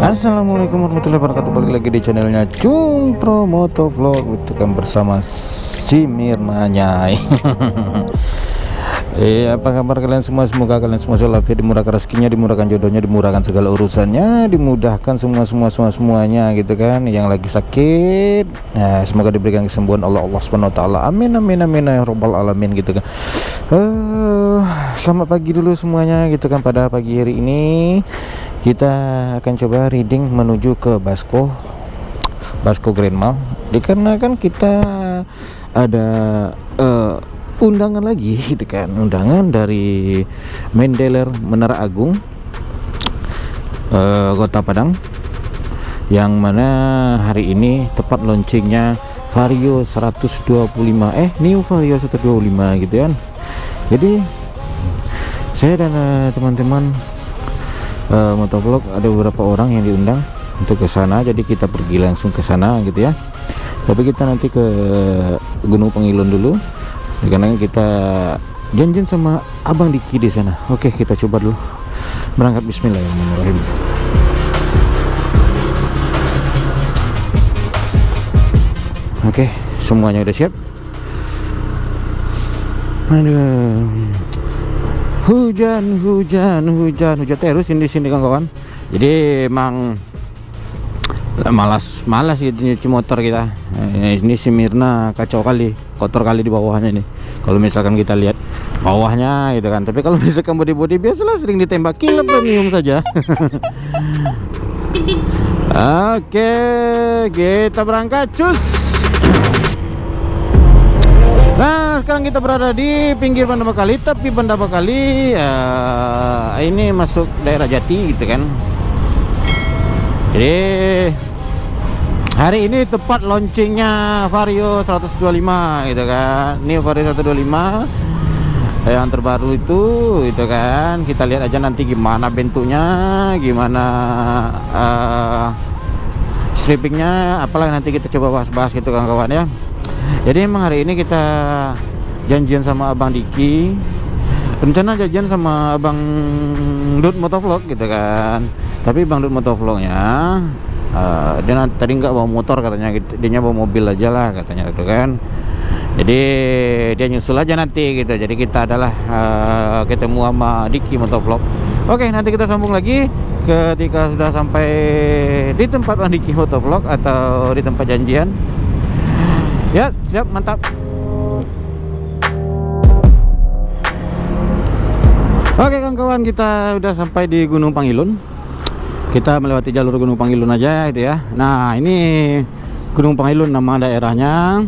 Assalamualaikum warahmatullahi wabarakatuh. Balik lagi di channelnya Cung Pro Motovlog. Itu kan bersama si Mirna Nyai. Apa kabar kalian semua? Semoga kalian semua selalu dimurahkan rezekinya, dimurahkan jodohnya, dimurahkan segala urusannya, dimudahkan semuanya gitu kan. Yang lagi sakit, nah, semoga diberikan kesembuhan Allah Subhanahu wa taala. Amin amin amin ya rabbal alamin gitu kan. Selamat pagi dulu semuanya gitu kan. Pada pagi hari ini kita akan coba reading menuju ke Basco Grand Mall, dikarenakan kita ada undangan lagi gitu kan, undangan dari main dealer Menara Agung Kota Padang, yang mana hari ini tepat launchingnya Vario 125 New Vario 125 gitu kan. Jadi saya dan teman-teman motovlog ada beberapa orang yang diundang untuk ke sana, jadi kita pergi langsung ke sana gitu ya. Tapi kita nanti ke Gunung Pangilun dulu, karena kita janjian sama Abang Diki di sana. Oke, kita coba dulu berangkat. Bismillahirrahmanirrahim. Oke, semuanya udah siap. Aduh, hujan terus di sini kawan-kawan. Jadi emang malas gitu nyuci motor kita. Ini si Mirna kacau kali, kotor kali di bawahnya nih. Kalau misalkan kita lihat bawahnya gitu kan. Tapi kalau misalkan bodi biasalah, sering ditembaki premium saja. Oke, kita berangkat cus. Nah, sekarang kita berada di pinggir Banda Bekali, tapi Banda Bekali ini masuk daerah Jati gitu kan. Jadi hari ini tepat launchingnya Vario 125 gitu kan. Ini Vario 125 yang terbaru itu gitu kan. Kita lihat aja nanti gimana bentuknya, gimana strippingnya, apalah nanti kita coba bahas gitu kawan-kawan ya. Jadi emang hari ini kita janjian sama Abang Diki, rencana janjian sama Abang Dut Motovlog gitu kan. Tapi Bang Dut Motovlognya dia tadi nggak bawa motor katanya, dia bawa mobil aja lah katanya gitu kan. Jadi dia nyusul aja nanti gitu. Jadi kita adalah ketemu sama Diki Motovlog. Oke, nanti kita sambung lagi ketika sudah sampai di tempat Bang Diki Motovlog atau di tempat janjian. Ya, siap, mantap. Oke kawan-kawan, kita udah sampai di Gunung Pangilun. Kita melewati jalur Gunung Pangilun aja gitu ya. Nah, ini Gunung Pangilun nama daerahnya.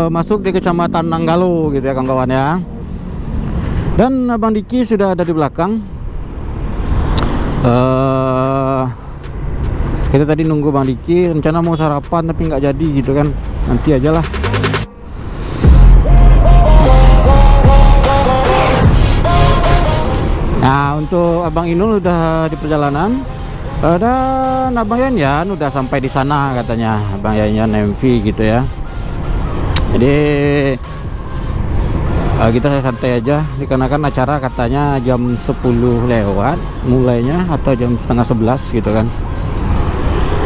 Masuk di Kecamatan Nanggalo gitu ya kawan-kawan ya. Dan Abang Diki sudah ada di belakang. Kita tadi nunggu Bang Diki, rencana mau sarapan tapi nggak jadi gitu kan. Nanti aja lah. Nah, untuk Abang Inul udah di perjalanan, dan Abang Yanyan udah sampai di sana katanya, Abang Yanyan MV gitu ya. Jadi kita santai aja, dikarenakan acara katanya jam 10 lewat mulainya, atau jam setengah 11 gitu kan.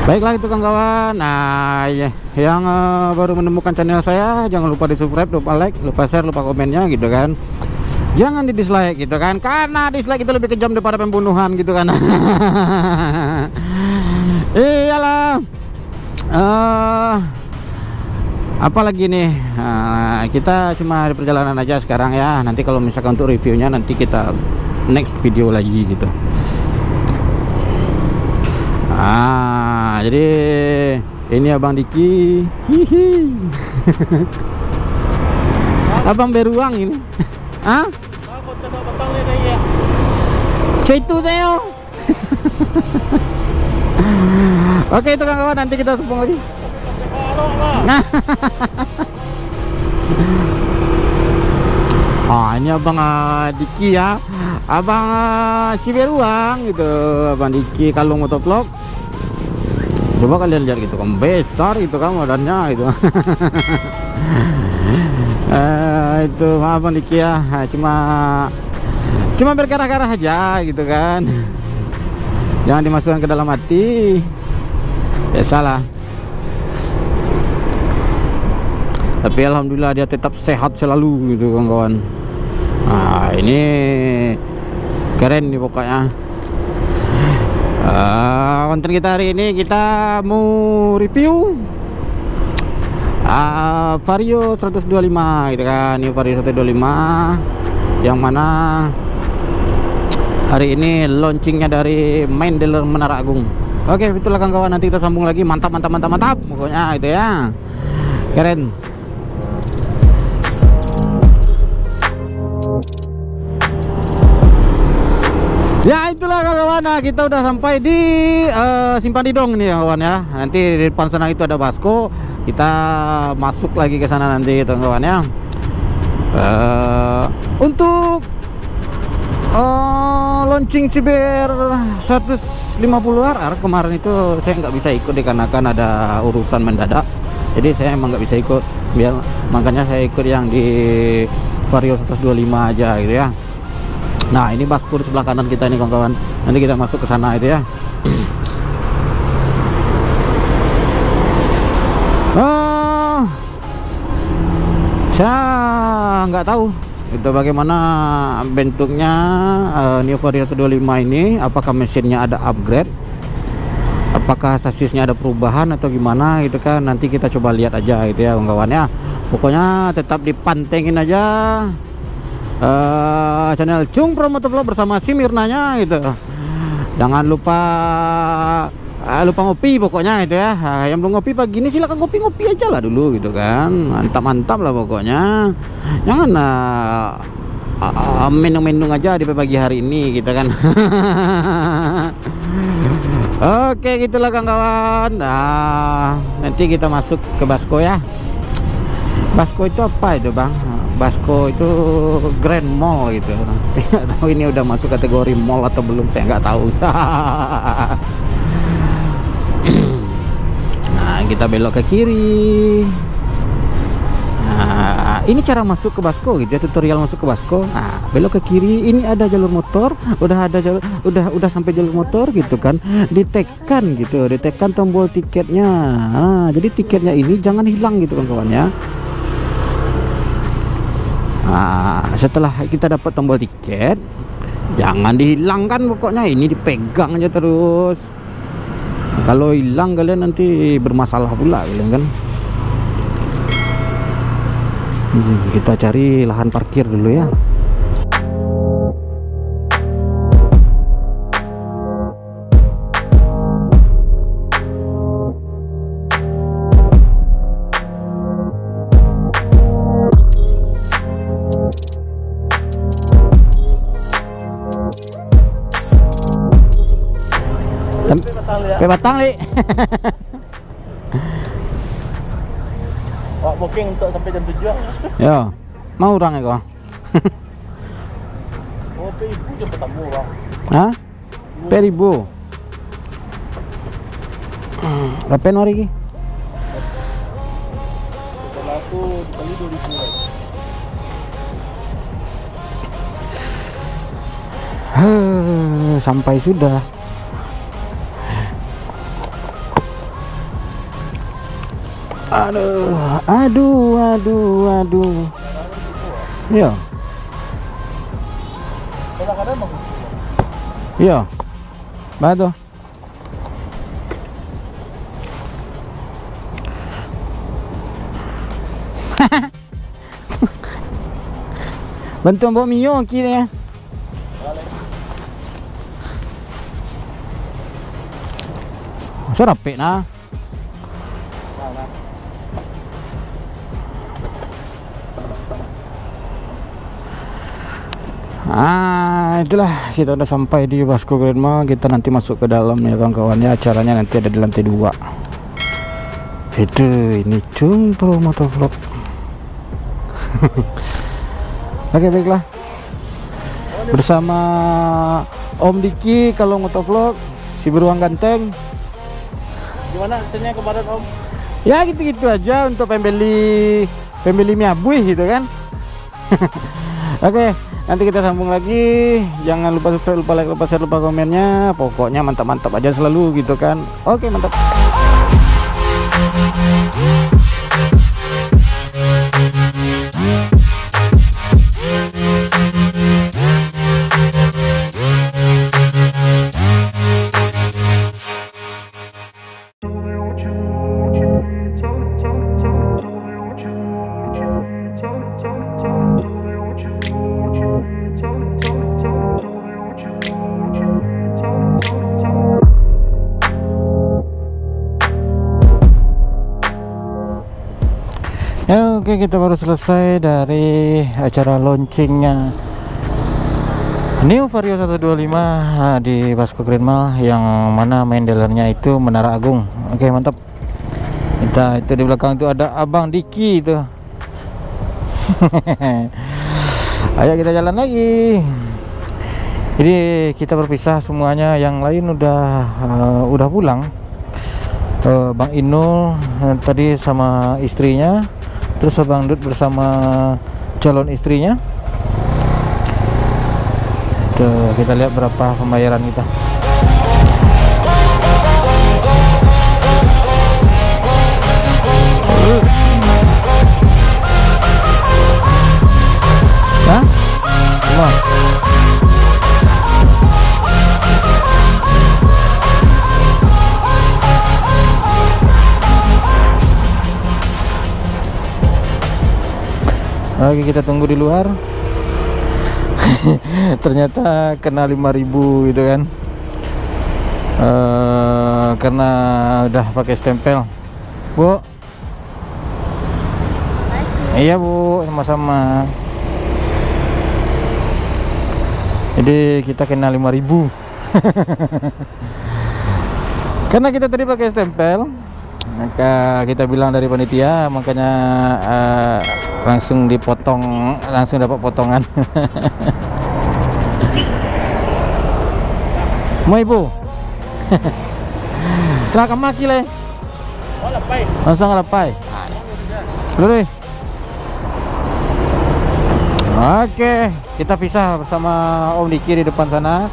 Baiklah itu kawan-kawan. Nah, yang baru menemukan channel saya, jangan lupa di subscribe, lupa like, lupa share, lupa komennya gitu kan. Jangan di dislike gitu kan, karena dislike itu lebih kejam daripada pembunuhan gitu kan. Iyalah. Apalagi nih, kita cuma di perjalanan aja sekarang ya. Nanti kalau misalkan untuk reviewnya nanti kita next video lagi gitu. Jadi ini Abang Diki. Hihi. Abang beruang ini. Hah? Itu Teo. Oke itu kawan, nanti kita sambung lagi. Ini Abang Diki ya, Abang si beruang gitu, Abang Diki kalau motovlog. Coba kalian lihat gitu kan, besar itu kan badannya gitu. Itu maaf Bang Diki ya, cuma Cuma berkarah-karah aja gitu kan. Jangan dimasukkan ke dalam hati. Ya salah. Tapi alhamdulillah dia tetap sehat selalu gitu kawan-kawan. Nah ini keren nih pokoknya. Konten kita hari ini kita mau review Vario 125 gitu kan. Ini Vario 125 yang mana hari ini launchingnya dari main dealer Menara Agung. Oke, itulah kawan-kawan, nanti kita sambung lagi. Mantap pokoknya itu ya. Keren. Ya itulah kawan-kawan, nah, kita udah sampai di Simpang Didong nih kawan ya. Nanti di depan sana itu ada Basko. Kita masuk lagi ke sana nanti kawan ya. Untuk launching CBR 150RR kemarin itu saya nggak bisa ikut dikarenakan ada urusan mendadak. Jadi saya emang nggak bisa ikut. Makanya saya ikut yang di Vario 125 aja gitu ya. Nah ini Basko di sebelah kanan kita ini kawan-kawan. Nanti kita masuk ke sana itu ya. Saya nggak tahu itu bagaimana bentuknya New Vario 125 ini. Apakah mesinnya ada upgrade, apakah sasisnya ada perubahan atau gimana gitu kan. Nanti kita coba lihat aja gitu ya kawan-kawan ya. Pokoknya tetap dipantengin aja channel Cung Pro Motovlog bersama si Mirnanya gitu. Jangan lupa ngopi pokoknya itu ya. Yang belum ngopi pagi ini silakan ngopi aja lah dulu gitu kan. Mantap lah pokoknya. Jangan minum aja di pagi hari ini gitu kan. Oke, gitulah kawan-kawan. Nah, nanti kita masuk ke Basko ya. Basko itu apa itu bang? Basko itu Grand Mall gitu. Nggak tahu ini udah masuk kategori mall atau belum, saya nggak tahu. Nah kita belok ke kiri. Nah ini cara masuk ke Basko gitu ya, tutorial masuk ke Basko. Nah belok ke kiri, ini ada jalur motor. Udah ada jalur, udah sampai jalur motor gitu kan. Ditekan gitu, ditekan tombol tiketnya. Nah, jadi tiketnya ini jangan hilang gitu kawan-kawan ya. Nah, setelah kita dapat tombol tiket, jangan dihilangkan pokoknya, ini dipegang aja terus. Nah, kalau hilang kalian nanti bermasalah pula kalian kan. Kita cari lahan parkir dulu ya. Batang li. Wah, booking untuk sampai jam 7. Ya. Mau orang ya kau? Oh, P1000 je pertama bang. Hah? P1000. Berapa hari lagi? Kalau aku dikali 2000. Sampai sudah. Aduh. Iya. Kadang-kadang bang. Iya. Batu. Bantu bawa Mio kiri ya. So rapik nah. Itulah kita udah sampai di Basko Grand Mall. Kita nanti masuk ke dalam ya kawan-kawan ya. Acaranya nanti ada di lantai 2. Itu ini Cung Pro Motovlog. Oke, baiklah. Bersama Om Diki kalau motovlog, si beruang ganteng. Gimana hasilnya kemarin Om? Ya gitu-gitu aja untuk pembeli Miabuy gitu kan. Oke, Nanti kita sambung lagi. Jangan lupa subscribe, lupa like, lupa share, lupa komennya. Pokoknya mantap-mantap aja selalu gitu kan. Oke, mantap. Oke, kita baru selesai dari acara launchingnya New Vario 125 di Vasco Green Mall, yang mana main dealernya itu Menara Agung. Oke, mantap. Kita itu di belakang itu ada Abang Diki itu. Ayo kita jalan lagi. Jadi kita berpisah semuanya, yang lain udah pulang. Bang Inul tadi sama istrinya, terus Abang Dut bersama calon istrinya. Tuh, kita lihat berapa pembayaran kita. Hah? Semua? Oke, kita tunggu di luar. Ternyata kena 5.000 gitu kan. Karena udah pakai stempel. Bu. Iya, Bu, sama-sama. Jadi kita kena 5.000. Karena kita tadi pakai stempel, maka kita bilang dari panitia, makanya langsung dipotong, langsung dapat potongan. Mau Ibu? Kenapa maki le? Langsung ngalapai. Luri. Oke, kita pisah bersama Om Diki di depan sana.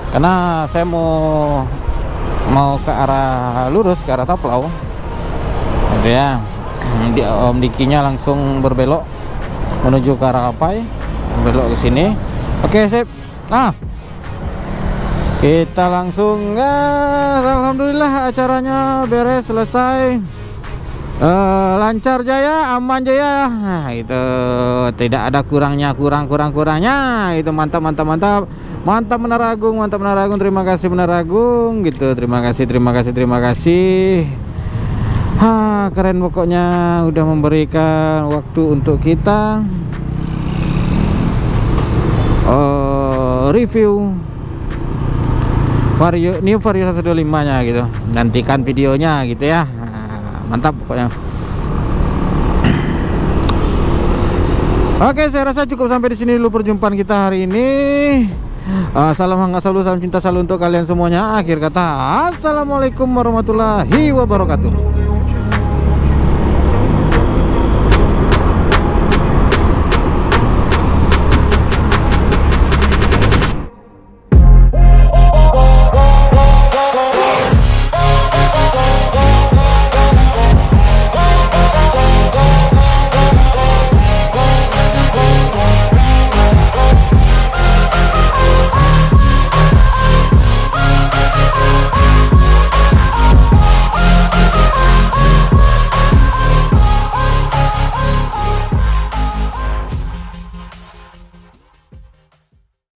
Karena saya mau ke arah lurus, ke arah Taplau. Ya. Om Dikinya langsung berbelok menuju ke arah Lapai, belok ke sini. Oke, sip. Nah, kita langsung alhamdulillah acaranya beres, selesai, lancar jaya, aman jaya. Nah, itu tidak ada kurangnya, kurangnya. Itu mantap. Mantap Menara Agung, mantap Menara Agung. Terima kasih Menara Agung gitu. Terima kasih. Keren pokoknya, udah memberikan waktu untuk kita review New Vario 125 nya gitu. Nantikan videonya gitu ya. Mantap pokoknya. Oke, saya rasa cukup sampai di sini dulu perjumpaan kita hari ini. Salam hangat selalu, salam cinta selalu untuk kalian semuanya. Akhir kata, assalamualaikum warahmatullahi wabarakatuh.